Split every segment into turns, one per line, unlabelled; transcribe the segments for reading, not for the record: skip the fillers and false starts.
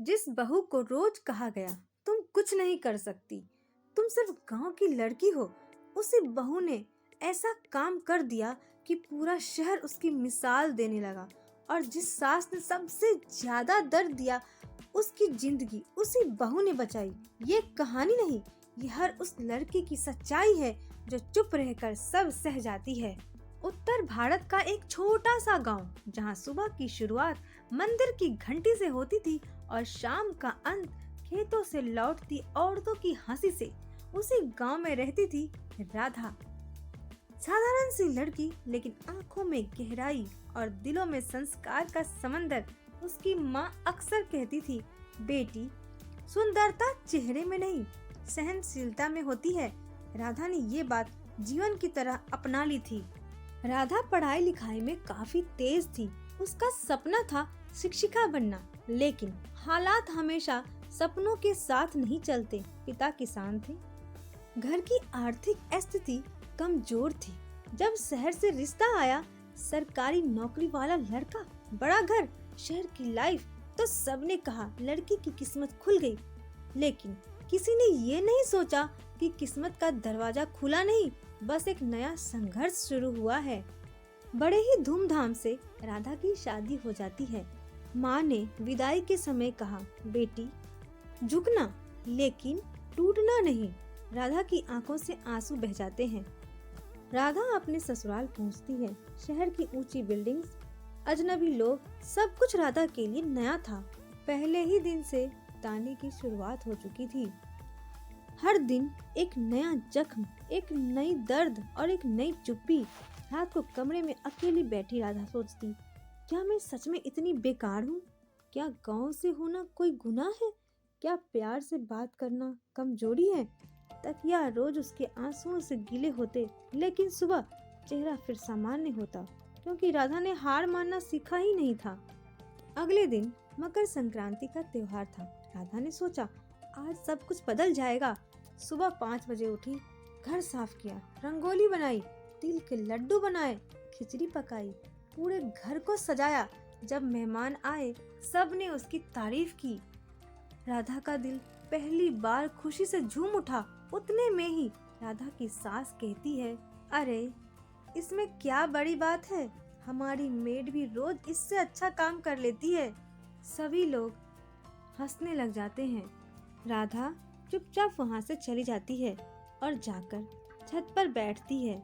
जिस बहू को रोज कहा गया तुम कुछ नहीं कर सकती, तुम सिर्फ गांव की लड़की हो, उसी बहू ने ऐसा काम कर दिया कि पूरा शहर उसकी मिसाल देने लगा। और जिस सास ने सबसे ज्यादा दर्द दिया, उसकी जिंदगी उसी बहू ने बचाई। ये कहानी नहीं, ये हर उस लड़की की सच्चाई है जो चुप रहकर सब सह जाती है। उत्तर भारत का एक छोटा सा गांव, जहां सुबह की शुरुआत मंदिर की घंटी से होती थी और शाम का अंत खेतों से लौटती औरतों की हंसी से। उसी गांव में रहती थी राधा। साधारण सी लड़की, लेकिन आंखों में गहराई और दिलों में संस्कार का समंदर। उसकी माँ अक्सर कहती थी, बेटी, सुंदरता चेहरे में नहीं, सहनशीलता में होती है। राधा ने ये बात जीवन की तरह अपना ली थी। राधा पढ़ाई लिखाई में काफी तेज थी। उसका सपना था शिक्षिका बनना, लेकिन हालात हमेशा सपनों के साथ नहीं चलते। पिता किसान थे, घर की आर्थिक स्थिति कमजोर थी। जब शहर से रिश्ता आया, सरकारी नौकरी वाला लड़का, बड़ा घर, शहर की लाइफ, तो सबने कहा लड़की की किस्मत खुल गई। लेकिन किसी ने ये नहीं सोचा कि किस्मत का दरवाजा खुला नहीं, बस एक नया संघर्ष शुरू हुआ है। बड़े ही धूमधाम से राधा की शादी हो जाती है। माँ ने विदाई के समय कहा, बेटी, झुकना लेकिन टूटना नहीं। राधा की आंखों से आंसू बह जाते हैं। राधा अपने ससुराल पहुंचती है। शहर की ऊंची बिल्डिंग्स, अजनबी लोग, सब कुछ राधा के लिए नया था। पहले ही दिन से ताने की शुरुआत हो चुकी थी। हर दिन एक नया जख्म, एक नई दर्द और एक नई चुप्पी। रात को कमरे में अकेली बैठी राधा सोचती, क्या मैं सच में इतनी बेकार हूँ? क्या गांव से होना कोई गुनाह है? क्या प्यार से बात करना कमजोरी है? तकिया रोज उसके आंसुओं से गीले होते, लेकिन सुबह चेहरा फिर सामान्य होता, क्योंकि राधा ने हार मानना सीखा ही नहीं था। अगले दिन मकर संक्रांति का त्योहार था। राधा ने सोचा, आज सब कुछ बदल जाएगा। सुबह 5 बजे उठी, घर साफ किया, रंगोली बनाई, तिल के लड्डू बनाए, खिचड़ी पकाई, पूरे घर को सजाया। जब मेहमान आए, सब ने उसकी तारीफ की। राधा का दिल पहली बार खुशी से झूम उठा। उतने में ही राधा की सास कहती है, अरे इसमें क्या बड़ी बात है, हमारी मेड भी रोज इससे अच्छा काम कर लेती है। सभी लोग हंसने लग जाते हैं। राधा चुपचाप वहाँ से चली जाती है और जाकर छत पर बैठती है।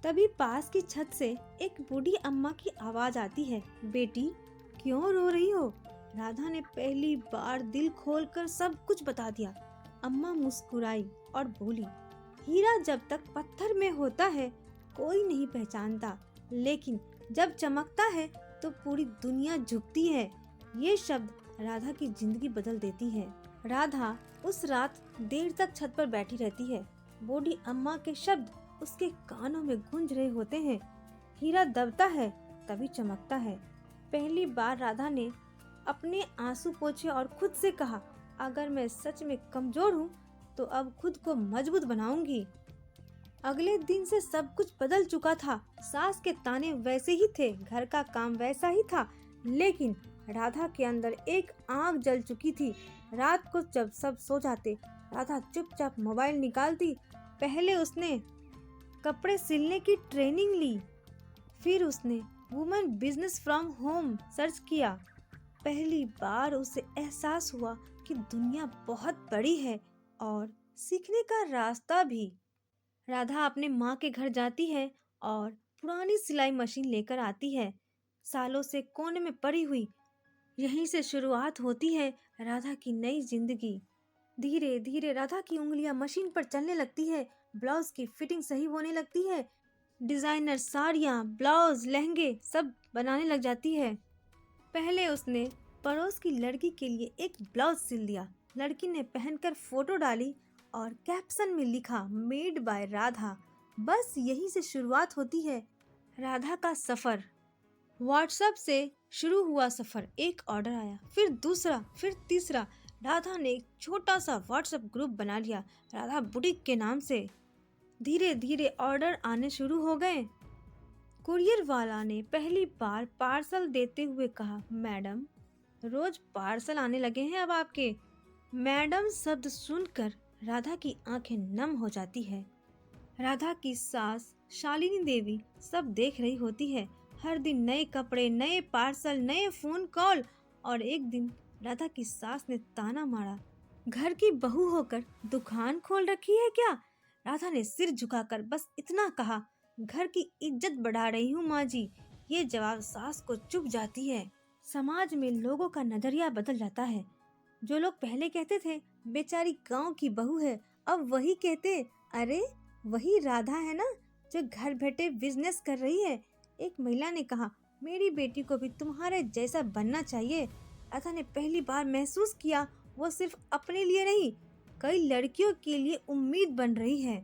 तभी पास की छत से एक बूढ़ी अम्मा की आवाज आती है, बेटी, क्यों रो रही हो? राधा ने पहली बार दिल खोलकर सब कुछ बता दिया। अम्मा मुस्कुराई और बोली, हीरा जब तक पत्थर में होता है कोई नहीं पहचानता, लेकिन जब चमकता है तो पूरी दुनिया झुकती है। ये शब्द राधा की जिंदगी बदल देती है। राधा उस रात देर तक छत पर बैठी रहती है। बूढ़ी अम्मा के शब्द उसके कानों में गूंज रहे होते हैं, हीरा दबता है तभी चमकता है। पहली बार राधा ने अपने आंसू पोंछे और खुद से कहा, अगर मैं सच में कमजोर हूँ तो अब खुद को मजबूत बनाऊंगी। अगले दिन से सब कुछ बदल चुका था। सास के ताने वैसे ही थे, घर का काम वैसा ही था, लेकिन राधा के अंदर एक आग जल चुकी थी। रात को जब सब सो जाते, राधा चुपचाप मोबाइल निकालती। पहले उसने कपड़े सिलने की ट्रेनिंग ली, फिर उसने women business from home search किया। पहली बार उसे एहसास हुआ कि दुनिया बहुत बड़ी है और सीखने का रास्ता भी। राधा अपने माँ के घर जाती है और पुरानी सिलाई मशीन लेकर आती है। सालों से कोने में पड़ी हुई, यहीं से शुरुआत होती है राधा की नई जिंदगी। धीरे धीरे राधा की उंगलियां मशीन पर चलने लगती है। ब्लाउज की फिटिंग सही होने लगती है। डिजाइनर साड़ियाँ, ब्लाउज, लहंगे सब बनाने लग जाती है। पहले उसने पड़ोस की लड़की के लिए एक ब्लाउज सिल दिया। लड़की ने पहनकर फोटो डाली और कैप्शन में लिखा, मेड बाय राधा। बस यहीं से शुरुआत होती है राधा का सफर। व्हाट्सएप से शुरू हुआ सफर, एक ऑर्डर आया, फिर दूसरा, फिर तीसरा। राधा ने एक छोटा सा व्हाट्सएप ग्रुप बना लिया, राधा बुटीक के नाम से। धीरे धीरे ऑर्डर आने शुरू हो गए। कुरियर वाला ने पहली बार पार्सल देते हुए कहा, मैडम रोज पार्सल आने लगे हैं अब आपके। मैडम शब्द सुनकर राधा की आंखें नम हो जाती है। राधा की सास शालिनी देवी सब देख रही होती है। हर दिन नए कपड़े, नए पार्सल, नए फोन कॉल। और एक दिन राधा की सास ने ताना मारा, घर की बहू होकर दुकान खोल रखी है क्या? राधा ने सिर झुकाकर बस इतना कहा, घर की इज्जत बढ़ा रही हूँ माँ जी। ये जवाब सास को चुभ जाती है। समाज में लोगों का नजरिया बदल जाता है। जो लोग पहले कहते थे बेचारी गांव की बहू है, अब वही कहते, अरे वही राधा है ना जो घर बैठे बिजनेस कर रही है। एक महिला ने कहा, मेरी बेटी को भी तुम्हारे जैसा बनना चाहिए। राधा ने पहली बार महसूस किया वो सिर्फ अपने लिए नहीं, कई लड़कियों के लिए उम्मीद बन रही है।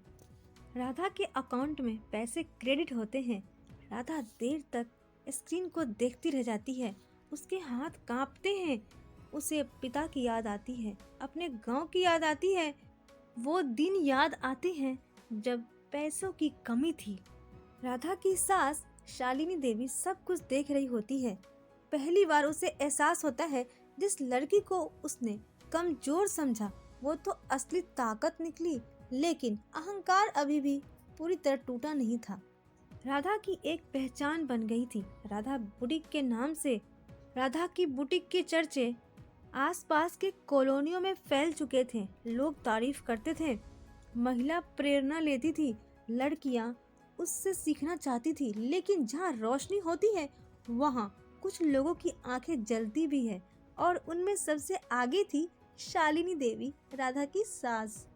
राधा के अकाउंट में पैसे क्रेडिट होते हैं। राधा देर तक स्क्रीन को देखती रह जाती है। उसके हाथ कांपते हैं। उसे पिता की याद आती है, अपने गांव की याद आती है। वो दिन याद आते हैं जब पैसों की कमी थी। राधा की सास शालिनी देवी सब कुछ देख रही होती है। पहली बार उसे एहसास होता है जिस लड़की को उसने कमजोर समझा वो तो असली ताकत निकली। लेकिन अहंकार अभी भी पूरी तरह टूटा नहीं था। राधा की एक पहचान बन गई थी, राधा बुटीक के नाम से। राधा की बुटीक के चर्चे आसपास के कॉलोनियों में फैल चुके थे। लोग तारीफ करते थे, महिला प्रेरणा लेती थी, लड़कियां उससे सीखना चाहती थी। लेकिन जहाँ रोशनी होती है वहाँ कुछ लोगों की आंखें जलती भी है, और उनमें सबसे आगे थी शालिनी देवी, राधा की सास।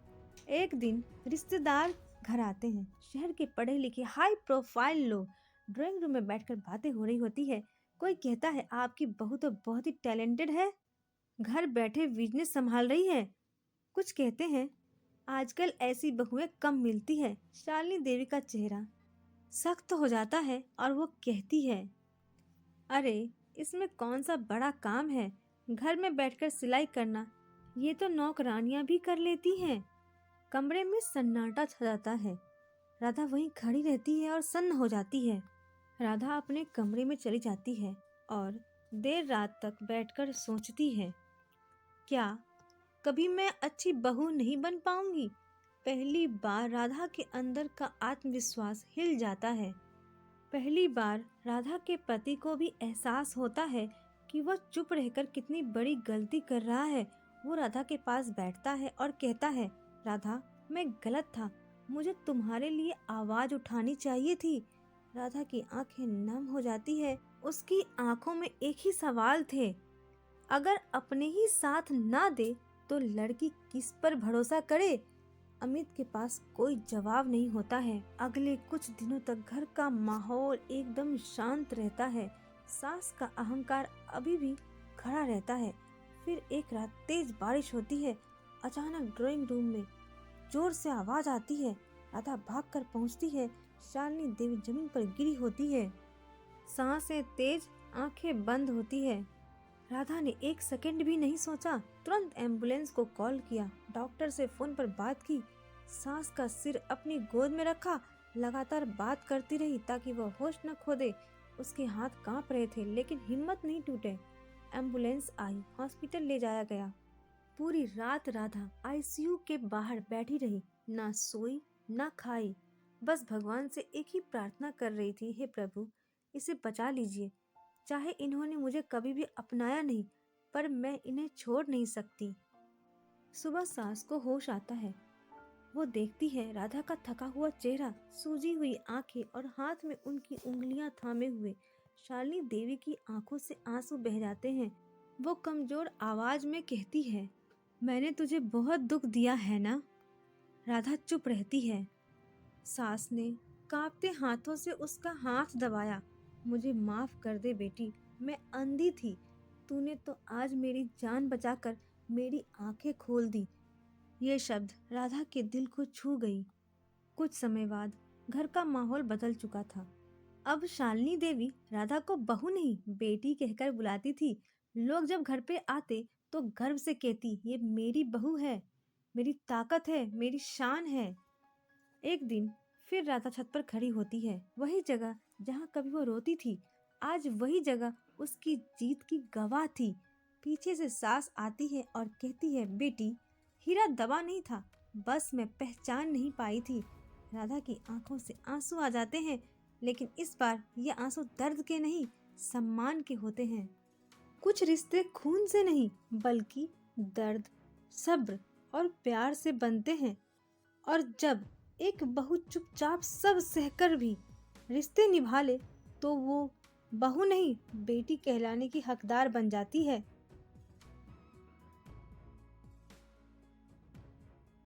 एक दिन रिश्तेदार घर आते हैं। शहर के पढ़े लिखे हाई प्रोफाइल लोग। ड्राइंग रूम में बैठकर बातें हो रही होती है। कोई कहता है, आपकी बहू तो बहुत ही टैलेंटेड है, घर बैठे बिजनेस संभाल रही है। कुछ कहते हैं, आजकल ऐसी बहुएं कम मिलती है। शालिनी देवी का चेहरा सख्त हो जाता है और वो कहती है, अरे इसमें कौन सा बड़ा काम है, घर में बैठकर सिलाई करना ये तो नौकरानियां भी कर लेती हैं। कमरे में सन्नाटा छा जाता है। राधा वहीं खड़ी रहती है और सन्न हो जाती है। राधा अपने कमरे में चली जाती है और देर रात तक बैठकर सोचती है, क्या कभी मैं अच्छी बहू नहीं बन पाऊंगी? पहली बार राधा के अंदर का आत्मविश्वास हिल जाता है। पहली बार राधा के पति को भी एहसास होता है कि वह चुप रहकर कितनी बड़ी गलती कर रहा है। वो राधा के पास बैठता है और कहता है, राधा मैं गलत था, मुझे तुम्हारे लिए आवाज उठानी चाहिए थी। राधा की आंखें नम हो जाती है। उसकी आंखों में एक ही सवाल थे, अगर अपने ही साथ ना दे तो लड़की किस पर भरोसा करे? अमित के पास कोई जवाब नहीं होता है। अगले कुछ दिनों तक घर का माहौल एकदम शांत रहता है। सास का अहंकार अभी भी खड़ा रहता है। फिर एक रात तेज बारिश होती है। अचानक ड्राइंग रूम में जोर से आवाज आती है। राधा भागकर पहुंचती है। शालिनी देवी जमीन पर गिरी होती है, सांसें तेज, आंखें बंद होती है। राधा ने एक सेकंड भी नहीं सोचा, तुरंत एम्बुलेंस को कॉल किया, डॉक्टर से फोन पर बात की, सास का सिर अपनी गोद में रखा, लगातार बात करती रही ताकि वह होश न खो दे। उसके हाथ कांप रहे थे लेकिन हिम्मत नहीं टूटे। एम्बुलेंस आई, हॉस्पिटल ले जाया गया। पूरी रात राधा आईसीयू के बाहर बैठी रही, ना सोई ना खाई, बस भगवान से एक ही प्रार्थना कर रही थी, हे प्रभु इसे बचा लीजिए। चाहे इन्होंने मुझे कभी भी अपनाया नहीं, पर मैं इन्हें छोड़ नहीं सकती। सुबह सास को होश आता है। वो देखती है राधा का थका हुआ चेहरा, सूजी हुई आंखें और हाथ में उनकी उंगलियां थामे हुए। शालिनी देवी की आंखों से आंसू बह जाते हैं। वो कमजोर आवाज में कहती है, मैंने तुझे बहुत दुख दिया है ना? राधा चुप रहती है। सास ने कांपते हाथों से उसका हाथ दबाया। मुझे माफ कर दे बेटी, मैं अंधी थी। तूने तो आज मेरी जान बचाकर मेरी आंखें खोल दी। ये शब्द राधा के दिल को छू गई। कुछ समय बाद घर का माहौल बदल चुका था। अब शालिनी देवी राधा को बहू नहीं बेटी कहकर बुलाती थी। लोग जब घर पे आते तो गर्व से कहती, ये मेरी बहू है, मेरी ताकत है, मेरी शान है। एक दिन फिर राधा छत पर खड़ी होती है। वही जगह जहाँ कभी वो रोती थी, आज वही जगह उसकी जीत की गवाह थी। पीछे से सास आती है और कहती है, बेटी, हीरा दबा नहीं था, बस मैं पहचान नहीं पाई थी। राधा की आंखों से आंसू आ जाते हैं, लेकिन इस बार ये आंसू दर्द के नहीं, सम्मान के होते हैं। कुछ रिश्ते खून से नहीं बल्कि दर्द, सब्र और प्यार से बनते हैं। और जब एक बहू चुपचाप सब सहकर भी रिश्ते निभा ले तो वो बहू नहीं बेटी कहलाने की हकदार बन जाती है।